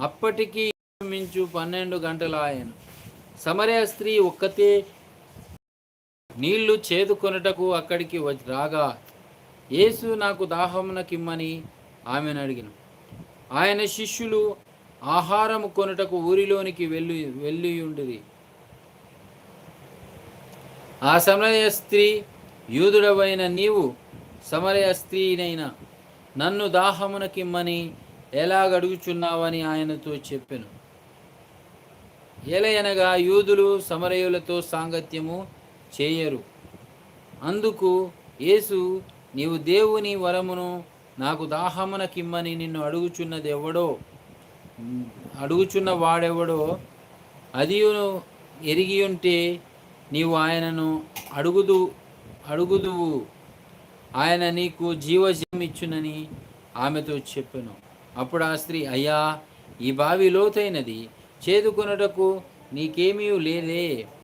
అప్పటికి మించు 12 గంటలాయెను. సమరయ స్త్రీ ఒక్కతే నీళ్లు చేదుకొనుటకు అక్కడికి రాగా, యేసు నాకు దాహమునకిమ్మని ఆమెను అడిగిన. ఆయన శిష్యులు ఆహారము కొనుటకు ఊరిలోనికి వెళ్ళియుండిరి. ఆ సమరయ స్త్రీ, యూదుడవైన నీవు సమరయ స్త్రీనైన నన్ను దాహమునకిమ్మని ఎలాగడుగుచున్నావని ఆయనతో చెప్పెను. ఎలయనగా యూదులు సమరయులతో సాంగత్యము చేయరు. అందుకు యేసు, నీవు దేవుని వరమును నాకు దాహమునకిమ్మని నిన్ను అడుగుచున్న వాడెవడో అదియును ఎరిగియుంటే నీవు ఆయనను అడుగుదువు, ఆయన నీకు జీవజలం ఇచ్చునని ఆమెతో చెప్పెను. అప్పుడు ఆ స్త్రీ, అయ్యా, ఈ బావి లోతైనది, చేదుకొనుటకు నీకేమీ లేదే.